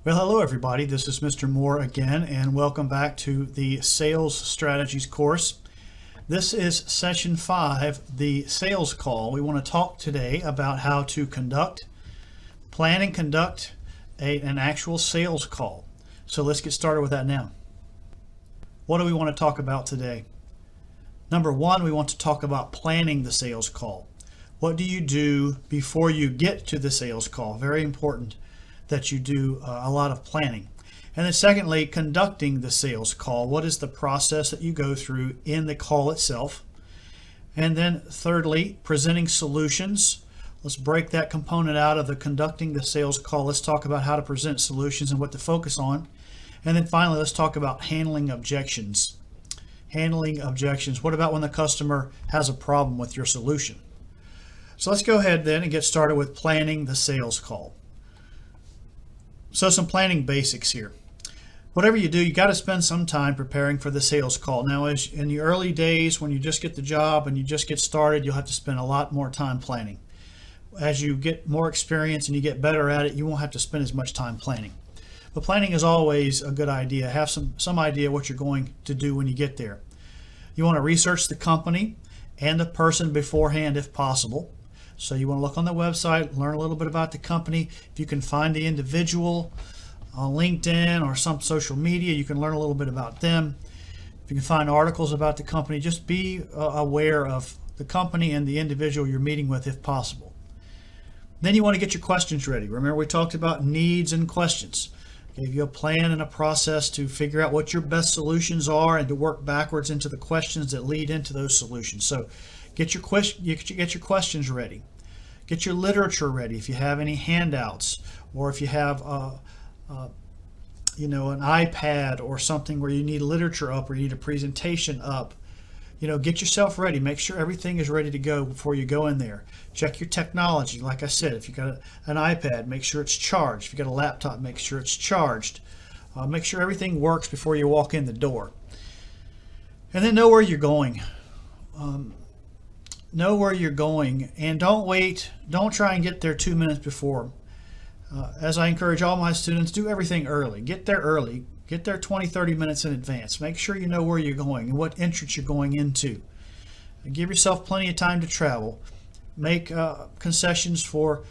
Well, hello everybody. This is Mr. Moore again, and welcome back to the Sales Strategies course. This is session 5, the sales call. We want to talk today about how to plan and conduct an actual sales call. So let's get started with that now. What do we want to talk about today? Number one, we want to talk about planning the sales call. What do you do before you get to the sales call? Very important that you do a lot of planning. And then secondly, conducting the sales call. What is the process that you go through in the call itself? And then thirdly, presenting solutions. Let's break that component out of the conducting the sales call. Let's talk about how to present solutions and what to focus on. And then finally, let's talk about handling objections. Handling objections. What about when the customer has a problem with your solution? So let's go ahead then and get started with planning the sales call. So some planning basics here. Whatever you do, you got to spend some time preparing for the sales call. Now, as in the early days, when you just get the job and you just get started, you'll have to spend a lot more time planning. As you get more experience and you get better at it, you won't have to spend as much time planning. But planning is always a good idea. Have some idea what you're going to do when you get there. You want to research the company and the person beforehand if possible. So you want to look on the website, learn a little bit about the company. If you can find the individual on LinkedIn or some social media, you can learn a little bit about them. If you can find articles about the company, just be aware of the company and the individual you're meeting with if possible. Then you want to get your questions ready. Remember, we talked about needs and questions. Gave you a plan and a process to figure out what your best solutions are and to work backwards into the questions that lead into those solutions. So get your questions ready. Get your literature ready if you have any handouts, or if you have an iPad or something where you need literature up or you need a presentation up. Get yourself ready. Make sure everything is ready to go before you go in there. Check your technology. Like I said, if you got an iPad, make sure it's charged. If you got a laptop, make sure it's charged. Make sure everything works before you walk in the door. And then know where you're going. Know where you're going, and don't wait. Don't try and get there 2 minutes before. As I encourage all my students, do everything early. Get there early. Get there 20-30 minutes in advance. Make sure you know where you're going and what entrance you're going into. And give yourself plenty of time to travel. Make concessions for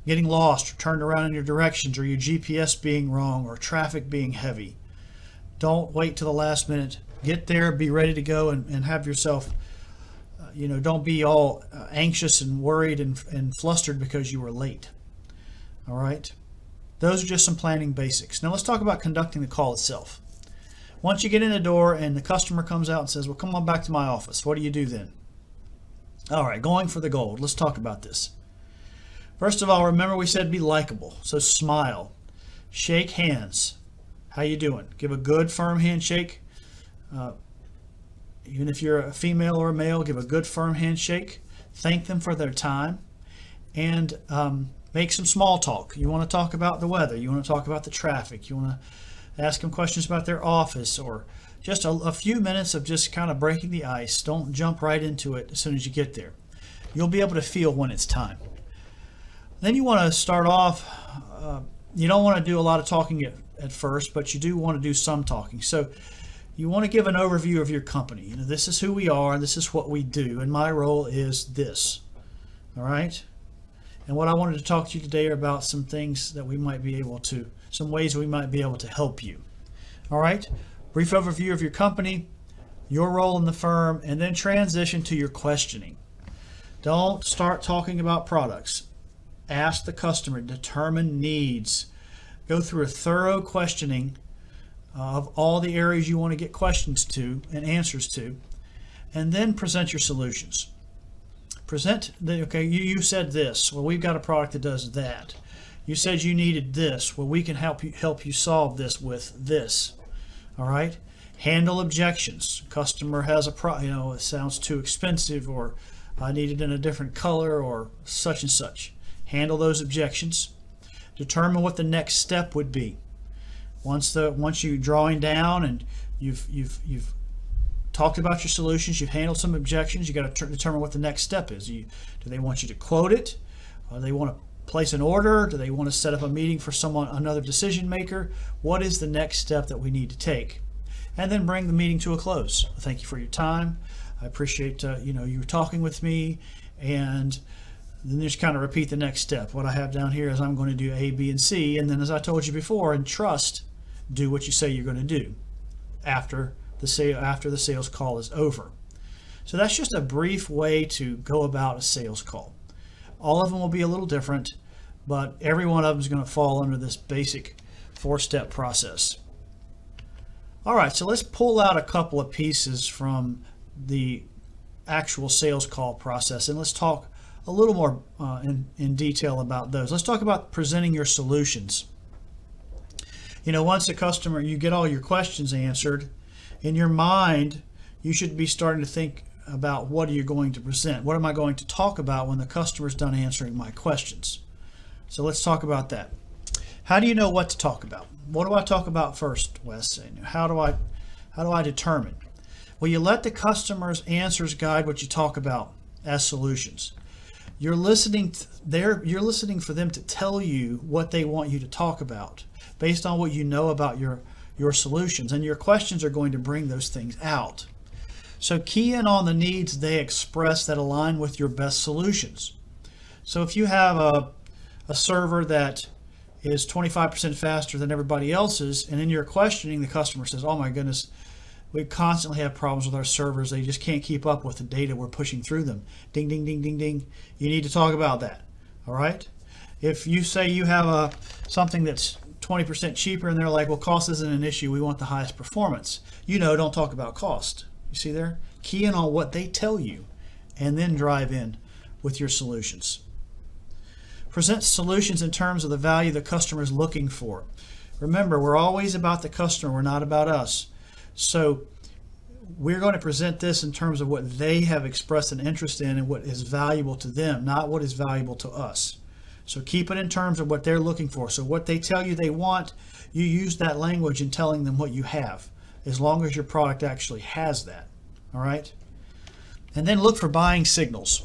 getting lost or turned around in your directions, or your GPS being wrong, or traffic being heavy. Don't wait till the last minute. Get there, be ready to go, and have yourself, don't be all anxious and worried and flustered because you were late. All right? Those are just some planning basics. Now let's talk about conducting the call itself. Once you get in the door and the customer comes out and says, well, come on back to my office, what do you do then? All right, going for the gold. Let's talk about this. First of all, remember we said be likable. So smile, shake hands. How you doing? Give a good firm handshake. Even if you're a female or a male, give a good firm handshake. Thank them for their time, and make some small talk. You want to talk about the weather. You want to talk about the traffic. You want to ask them questions about their office, or just a few minutes of just kind of breaking the ice. Don't jump right into it as soon as you get there. You'll be able to feel when it's time. Then you want to start off. You don't want to do a lot of talking at first, but you do want to do some talking. So you want to give an overview of your company. This is who we are, this is what we do, and my role is this. All right? And what I wanted to talk to you today are about some things that we might be able to, some ways we might be able to help you. All right? Brief overview of your company, your role in the firm, and then transition to your questioning. Don't start talking about products. Ask the customer, determine needs. Go through a thorough questioning of all the areas you want to get questions to and answers to, and then present your solutions. You said this. Well, we've got a product that does that. You said you needed this. Well, we can help you solve this with this. All right? Handle objections. Customer has it sounds too expensive, or I need it in a different color, or such and such. Handle those objections. Determine what the next step would be. Once you're drawing down and you've talked about your solutions, you've handled some objections, you got to determine what the next step is. Do they want you to quote it? Or they want to place an order? Do they want to set up a meeting for another decision maker? What is the next step that we need to take? And then bring the meeting to a close. Thank you for your time. I appreciate you talking with me, and then just kind of repeat the next step. What I have down here is I'm going to do A, B, and C, and then as I told you before, and trust, do what you say you're going to do after the sales call is over. So that's just a brief way to go about a sales call. All of them will be a little different, but every one of them is going to fall under this basic 4-step process. All right, so let's pull out a couple of pieces from the actual sales call process, and let's talk a little more in detail about those. Let's talk about presenting your solutions. Once you get all your questions answered, in your mind, you should be starting to think about what are you going to present? What am I going to talk about when the customer's done answering my questions? So let's talk about that. How do you know what to talk about? What do I talk about first, Wes? How do I determine? Well, you let the customer's answers guide what you talk about as solutions. You're listening for them to tell you what they want you to talk about based on what you know about your solutions, and your questions are going to bring those things out. So key in on the needs they express that align with your best solutions. So if you have a server that is 25% faster than everybody else's, and in your questioning the customer says, oh my goodness, we constantly have problems with our servers, they just can't keep up with the data we're pushing through them. Ding, ding, ding, ding, ding. You need to talk about that. All right? If you say you have something that's 20% cheaper and they're like, well, cost isn't an issue, we want the highest performance. Don't talk about cost. You see there? Key in on what they tell you and then drive in with your solutions. Present solutions in terms of the value the customer is looking for. Remember, we're always about the customer, we're not about us. So we're going to present this in terms of what they have expressed an interest in and what is valuable to them, not what is valuable to us. So keep it in terms of what they're looking for. So what they tell you they want, you use that language in telling them what you have, as long as your product actually has that. All right? And then look for buying signals.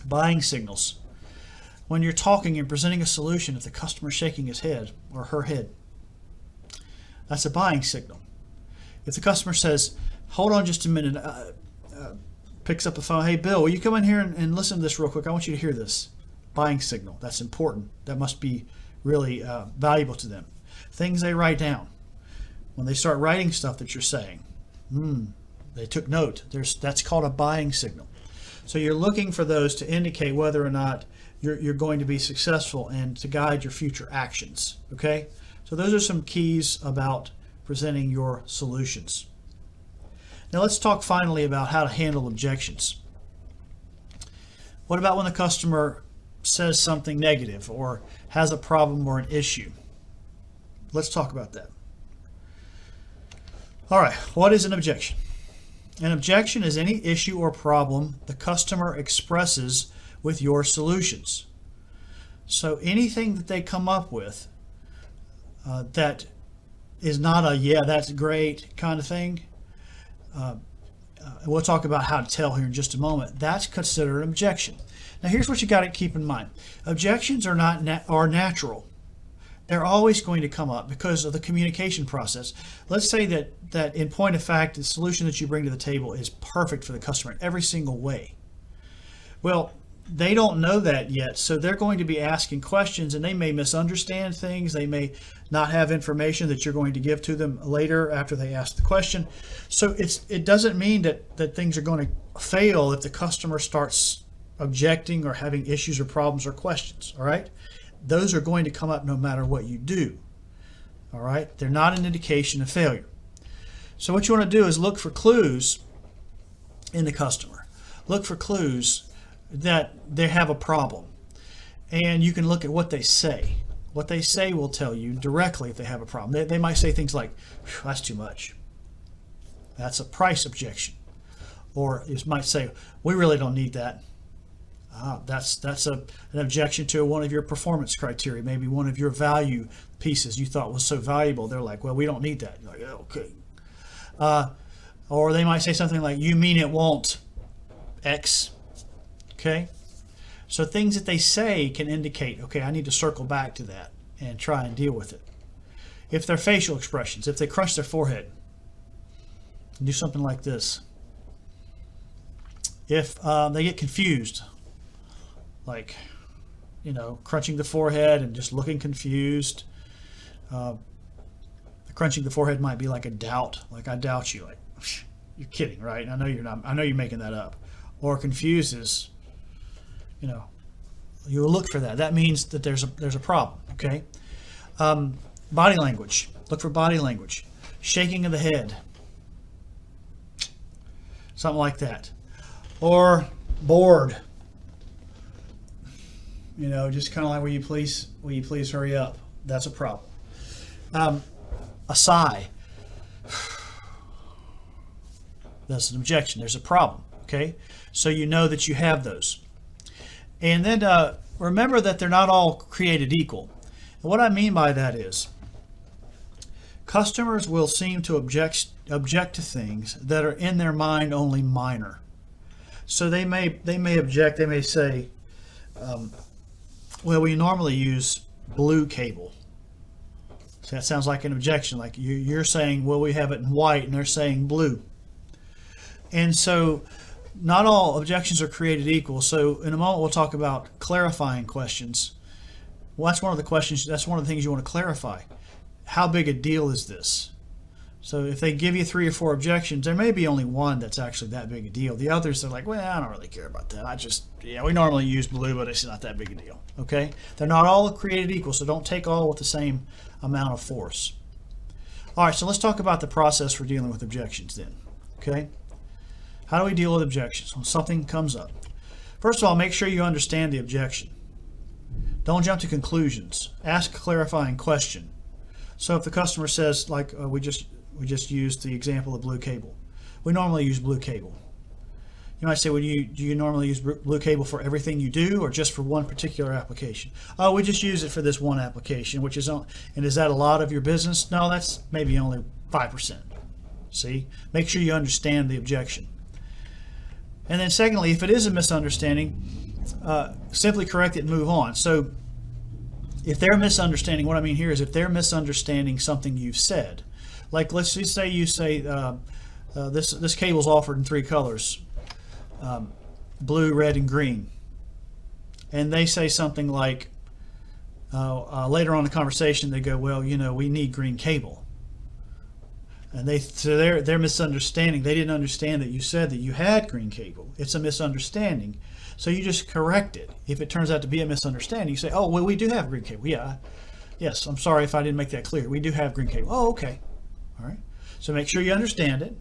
Buying signals. When you're talking and presenting a solution, if the customer's shaking his head or her head, that's a buying signal. If the customer says, hold on just a minute, picks up the phone, hey Bill, will you come in here and listen to this real quick? I want you to hear this. Buying signal. That's important. That must be really valuable to them. Things they write down. When they start writing stuff that you're saying, they took note. That's called a buying signal. So you're looking for those to indicate whether or not you're going to be successful and to guide your future actions. Okay? So those are some keys about presenting your solutions. Now let's talk finally about how to handle objections. What about when the customer says something negative or has a problem or an issue? Let's talk about that. All right, what is an objection? An objection is any issue or problem the customer expresses with your solutions. So anything that they come up with that is not a yeah, that's great kind of thing, we'll talk about how to tell here in just a moment, that's considered an objection. Now here's what you got to keep in mind. Objections are are natural. They're always going to come up because of the communication process. Let's say that in point of fact, the solution that you bring to the table is perfect for the customer in every single way. Well, they don't know that yet, so they're going to be asking questions, and they may misunderstand things. They may not have information that you're going to give to them later after they ask the question. So it doesn't mean that things are going to fail if the customer starts objecting or having issues or problems or questions. All right? Those are going to come up no matter what you do. All right? They're not an indication of failure. So what you want to do is look for clues in the customer. Look for clues that they have a problem. And you can look at what they say. What they say will tell you directly if they have a problem. They might say things like, that's too much. That's a price objection. Or it might say, we really don't need that. That's an objection to one of your performance criteria, maybe one of your value pieces you thought was so valuable. They're like, well, we don't need that. You're like, okay. Or they might say something like, you mean it won't X. Okay. So things that they say can indicate, okay, I need to circle back to that and try and deal with it. If their facial expressions, if they crunch their forehead, do something like this. If they get confused, like, crunching the forehead and just looking confused. Crunching the forehead might be like a doubt, like I doubt you, like you're kidding, right? I know you're not. I know you're making that up. Or confuses, you will look for that. That means that there's a problem. Okay. Body language. Look for body language. Shaking of the head. Something like that. Or bored. Just kind of like, will you please hurry up? That's a problem. A sigh. That's an objection. There's a problem. Okay, so you know that you have those. And then remember that they're not all created equal. And what I mean by that is, customers will seem to object to things that are in their mind only minor. So they may object. They may say, well, we normally use blue cable. So that sounds like an objection. Like you're saying, well, we have it in white, and they're saying blue. And so not all objections are created equal. So in a moment, we'll talk about clarifying questions. Well, that's one of the questions. That's one of the things you want to clarify. How big a deal is this? So if they give you 3 or 4 objections, there may be only one that's actually that big a deal. The others are like, well, I don't really care about that. We normally use blue, but it's not that big a deal. Okay? They're not all created equal, so don't take all with the same amount of force. All right, so let's talk about the process for dealing with objections then. Okay? How do we deal with objections when something comes up? First of all, make sure you understand the objection. Don't jump to conclusions. Ask a clarifying question. So if the customer says, like we just used the example of blue cable. We normally use blue cable. You might say, well, do you normally use blue cable for everything you do, or just for one particular application? Oh, we just use it for this one application, and is that a lot of your business? No, that's maybe only 5%. See? Make sure you understand the objection. And then secondly, if it is a misunderstanding, simply correct it and move on. So if they're misunderstanding, what I mean here is if they're misunderstanding something you've said, like let's just say you say this cable is offered in 3 colors, blue, red, and green, and they say something like later on in the conversation they go, well, we need green cable, and they're misunderstanding. They didn't understand that you said that you had green cable. It's a misunderstanding, so you just correct it. If it turns out to be a misunderstanding, you say, oh, well, we do have green cable. Yes, I'm sorry if I didn't make that clear. We do have green cable. Oh, okay. All right. So make sure you understand it.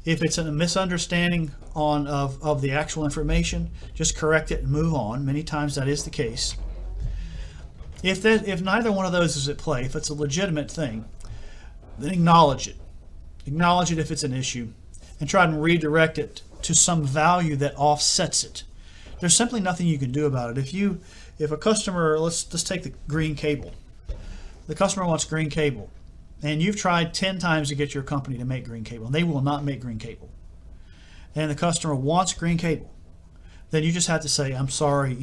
If it's a misunderstanding of the actual information, just correct it and move on. Many times that is the case. If neither one of those is at play, if it's a legitimate thing, then acknowledge it. Acknowledge it if it's an issue, and try and redirect it to some value that offsets it. There's simply nothing you can do about it. If a customer, let's take the green cable. The customer wants green cable, and you've tried 10 times to get your company to make green cable, and they will not make green cable. And the customer wants green cable. Then you just have to say, I'm sorry,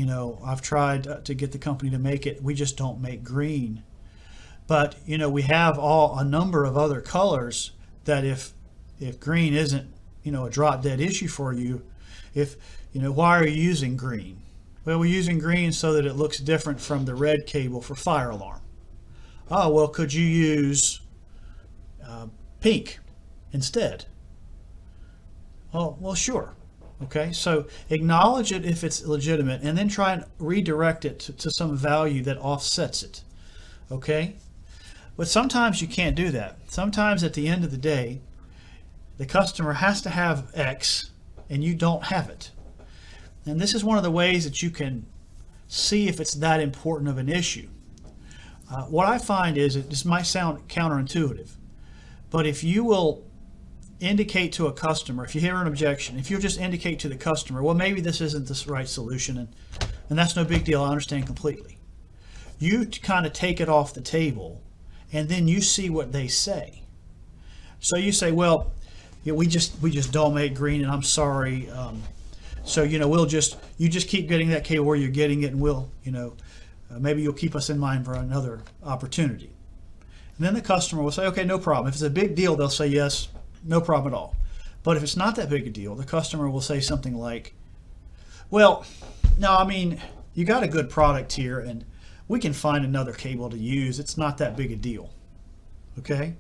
I've tried to get the company to make it. We just don't make green. But, we have a number of other colors that if green isn't, a drop dead issue for you, why are you using green? Well, we're using green so that it looks different from the red cable for fire alarm. Oh, well, could you use pink instead? Oh, well, sure. Okay, so acknowledge it if it's legitimate, and then try and redirect it to some value that offsets it. Okay? But sometimes you can't do that. Sometimes at the end of the day, the customer has to have X, and you don't have it. And this is one of the ways that you can see if it's that important of an issue. What I find is, this might sound counterintuitive, but if you will indicate to a customer, if you hear an objection, if you'll just indicate to the customer, well, maybe this isn't the right solution, and that's no big deal, I understand completely. You kind of take it off the table, and then you see what they say. So you say, well, we just don't make green, and I'm sorry. So, you just keep getting that cable where you're getting it, and we'll, maybe you'll keep us in mind for another opportunity. And then the customer will say, okay, no problem. If it's a big deal, they'll say yes, no problem at all. But if it's not that big a deal, the customer will say something like, well, no, I mean, you got a good product here, and we can find another cable to use. It's not that big a deal. Okay?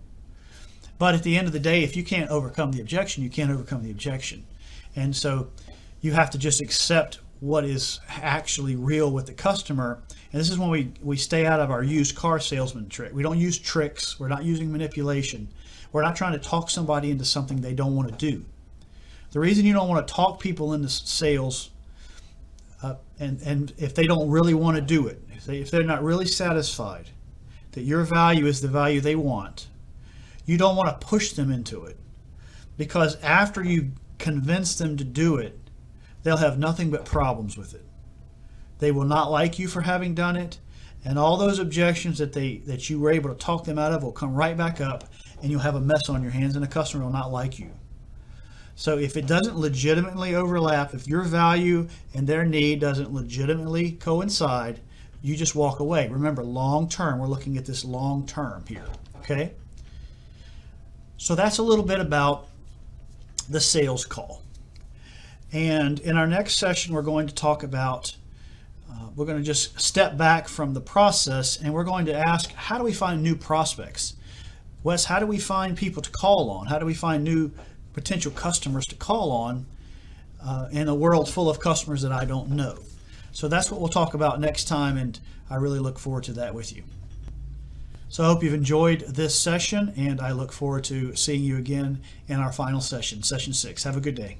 But at the end of the day, if you can't overcome the objection, you can't overcome the objection. And so you have to just accept what is actually real with the customer. And this is when we stay out of our used car salesman trick. We don't use tricks. We're not using manipulation. We're not trying to talk somebody into something they don't want to do. The reason you don't want to talk people into sales, and if they don't really want to do it, if they're not really satisfied that your value is the value they want, you don't want to push them into it. Because after you convince them to do it, they'll have nothing but problems with it. They will not like you for having done it, and all those objections that you were able to talk them out of will come right back up, and you'll have a mess on your hands, and the customer will not like you. So if it doesn't legitimately overlap, if your value and their need doesn't legitimately coincide, you just walk away. Remember, long term, we're looking at this long term here, okay? So that's a little bit about the sales call. And in our next session, we're going to talk about, we're going to just step back from the process, and we're going to ask, how do we find new prospects? Wes, how do we find people to call on? How do we find new potential customers to call on in a world full of customers that I don't know? So that's what we'll talk about next time, and I really look forward to that with you. So I hope you've enjoyed this session, and I look forward to seeing you again in our final session, session 6. Have a good day.